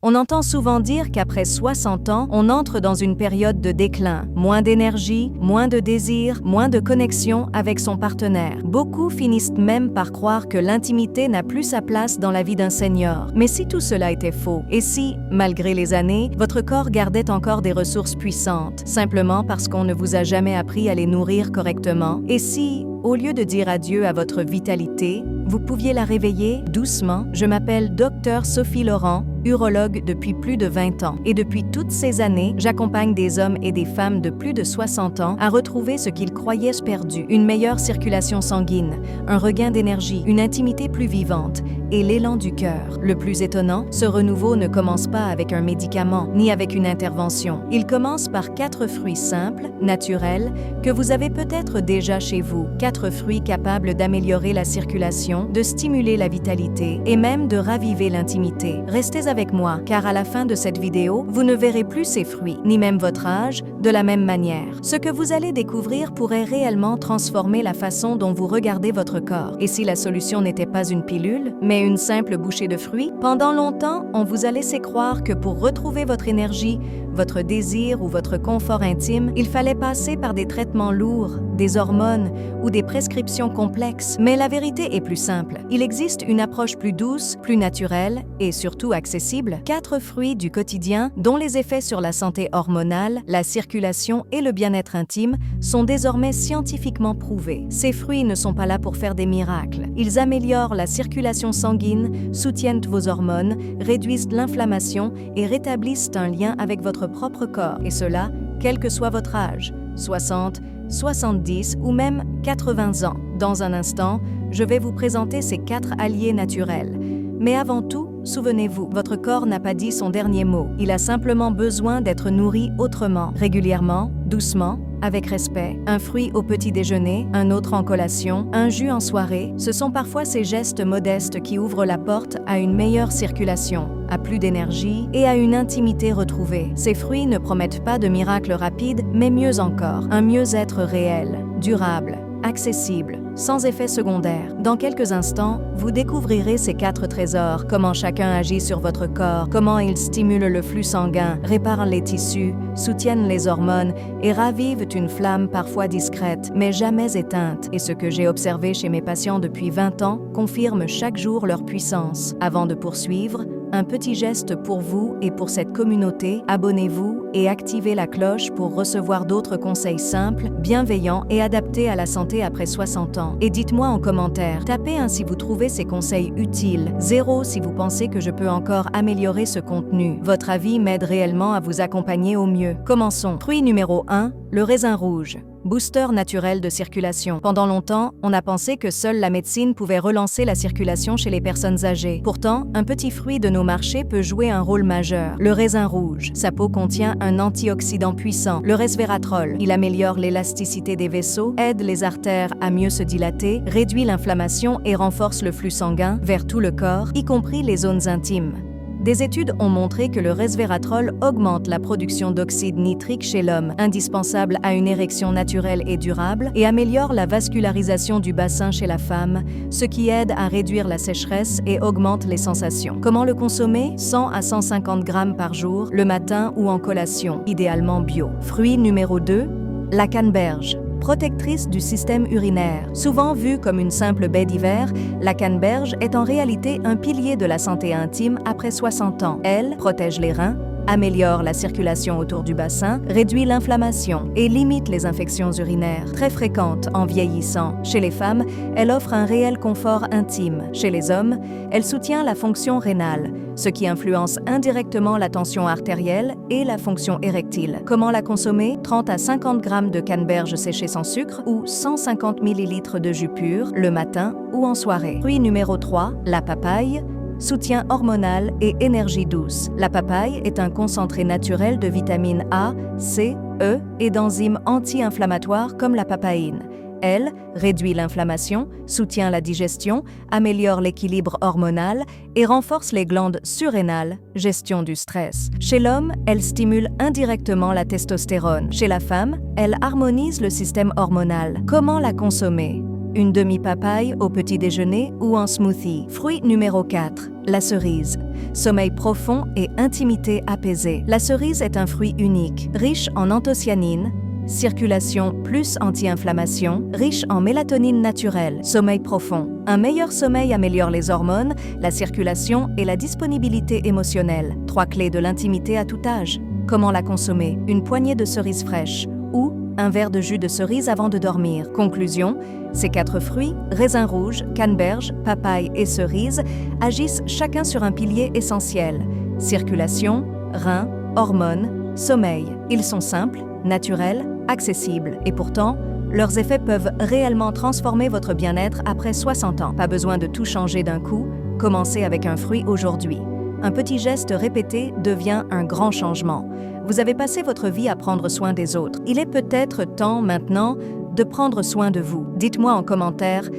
On entend souvent dire qu'après 60 ans, on entre dans une période de déclin. Moins d'énergie, moins de désir, moins de connexion avec son partenaire. Beaucoup finissent même par croire que l'intimité n'a plus sa place dans la vie d'un senior. Mais si tout cela était faux, et si, malgré les années, votre corps gardait encore des ressources puissantes, simplement parce qu'on ne vous a jamais appris à les nourrir correctement, et si, au lieu de dire adieu à votre vitalité, vous pouviez la réveiller doucement? Je m'appelle Dr Sophie Laurent, urologue depuis plus de 20 ans. Et depuis toutes ces années, j'accompagne des hommes et des femmes de plus de 60 ans à retrouver ce qu'ils croyaient perdu. Une meilleure circulation sanguine, un regain d'énergie, une intimité plus vivante et l'élan du cœur. Le plus étonnant, ce renouveau ne commence pas avec un médicament, ni avec une intervention. Il commence par 4 fruits simples, naturels, que vous avez peut-être déjà chez vous. 4 fruits capables d'améliorer la circulation, de stimuler la vitalité et même de raviver l'intimité. Restez avec moi, car à la fin de cette vidéo, vous ne verrez plus ces fruits, ni même votre âge, de la même manière. Ce que vous allez découvrir pourrait réellement transformer la façon dont vous regardez votre corps. Et si la solution n'était pas une pilule, mais une simple bouchée de fruits? Pendant longtemps, on vous a laissé croire que pour retrouver votre énergie, votre désir ou votre confort intime, il fallait passer par des traitements lourds, des hormones ou des prescriptions complexes. Mais la vérité est plus simple. Il existe une approche plus douce, plus naturelle et surtout accessible. 4 fruits du quotidien dont les effets sur la santé hormonale, la circulation et le bien-être intime sont désormais scientifiquement prouvés. Ces fruits ne sont pas là pour faire des miracles. Ils améliorent la circulation sanguine, soutiennent vos hormones, réduisent l'inflammation et rétablissent un lien avec votre propre corps. Et cela, quel que soit votre âge, 60, 70 ou même 80 ans. Dans un instant, je vais vous présenter ces 4 alliés naturels. Mais avant tout, souvenez-vous, votre corps n'a pas dit son dernier mot. Il a simplement besoin d'être nourri autrement, régulièrement, doucement, avec respect. Un fruit au petit déjeuner, un autre en collation, un jus en soirée. Ce sont parfois ces gestes modestes qui ouvrent la porte à une meilleure circulation, à plus d'énergie et à une intimité retrouvée. Ces fruits ne promettent pas de miracles rapides, mais mieux encore, un mieux-être réel, durable, accessible, sans effet secondaire. Dans quelques instants, vous découvrirez ces 4 trésors, comment chacun agit sur votre corps, comment ils stimulent le flux sanguin, réparent les tissus, soutiennent les hormones et ravivent une flamme parfois discrète, mais jamais éteinte. Et ce que j'ai observé chez mes patients depuis 20 ans confirme chaque jour leur puissance. Avant de poursuivre, un petit geste pour vous et pour cette communauté, abonnez-vous et activez la cloche pour recevoir d'autres conseils simples, bienveillants et adaptés à la santé après 60 ans. Et dites-moi en commentaire, tapez 1 si vous trouvez ces conseils utiles, 0 si vous pensez que je peux encore améliorer ce contenu. Votre avis m'aide réellement à vous accompagner au mieux. Commençons. Fruit numéro 1, le raisin rouge. Booster naturel de circulation. Pendant longtemps, on a pensé que seule la médecine pouvait relancer la circulation chez les personnes âgées. Pourtant, un petit fruit de nos marchés peut jouer un rôle majeur. Le raisin rouge. Sa peau contient un antioxydant puissant, le resveratrol. Il améliore l'élasticité des vaisseaux, aide les artères à mieux se dilater, réduit l'inflammation et renforce le flux sanguin vers tout le corps, y compris les zones intimes. Des études ont montré que le resveratrol augmente la production d'oxyde nitrique chez l'homme, indispensable à une érection naturelle et durable, et améliore la vascularisation du bassin chez la femme, ce qui aide à réduire la sécheresse et augmente les sensations. Comment le consommer? 100 à 150 grammes par jour, le matin ou en collation, idéalement bio. Fruit numéro 2, la canneberge. Protectrice du système urinaire. Souvent vue comme une simple baie d'hiver, la canneberge est en réalité un pilier de la santé intime après 60 ans. Elle protège les reins, améliore la circulation autour du bassin, réduit l'inflammation et limite les infections urinaires, très fréquentes en vieillissant. Chez les femmes, elle offre un réel confort intime. Chez les hommes, elle soutient la fonction rénale, ce qui influence indirectement la tension artérielle et la fonction érectile. Comment la consommer? 30 à 50 grammes de canneberge séchée sans sucre ou 150 ml de jus pur le matin ou en soirée. Fruit numéro 3, la papaye. Soutien hormonal et énergie douce. La papaye est un concentré naturel de vitamines A, C, E et d'enzymes anti-inflammatoires comme la papaïne. Elle réduit l'inflammation, soutient la digestion, améliore l'équilibre hormonal et renforce les glandes surrénales, gestion du stress. Chez l'homme, elle stimule indirectement la testostérone. Chez la femme, elle harmonise le système hormonal. Comment la consommer? Une demi-papaye au petit déjeuner ou en smoothie. Fruit numéro 4, la cerise. sommeil profond et intimité apaisée. La cerise est un fruit unique, riche en anthocyanine, circulation plus anti-inflammation, riche en mélatonine naturelle, sommeil profond. Un meilleur sommeil améliore les hormones, la circulation et la disponibilité émotionnelle. 3 clés de l'intimité à tout âge. Comment la consommer? Une poignée de cerises fraîches ou un verre de jus de cerise avant de dormir. Conclusion, ces 4 fruits, raisins rouges, canneberge, papaye et cerise, agissent chacun sur un pilier essentiel. Circulation, reins, hormones, sommeil. Ils sont simples, naturels, accessibles et pourtant, leurs effets peuvent réellement transformer votre bien-être après 60 ans. Pas besoin de tout changer d'un coup, commencez avec un fruit aujourd'hui. Un petit geste répété devient un grand changement. Vous avez passé votre vie à prendre soin des autres. Il est peut-être temps maintenant de prendre soin de vous. Dites-moi en commentaire,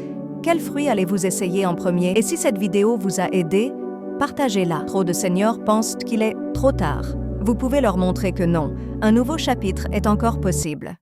quel fruit allez-vous essayer en premier? Et si cette vidéo vous a aidé, partagez-la. Trop de seniors pensent qu'il est trop tard. Vous pouvez leur montrer que non, un nouveau chapitre est encore possible.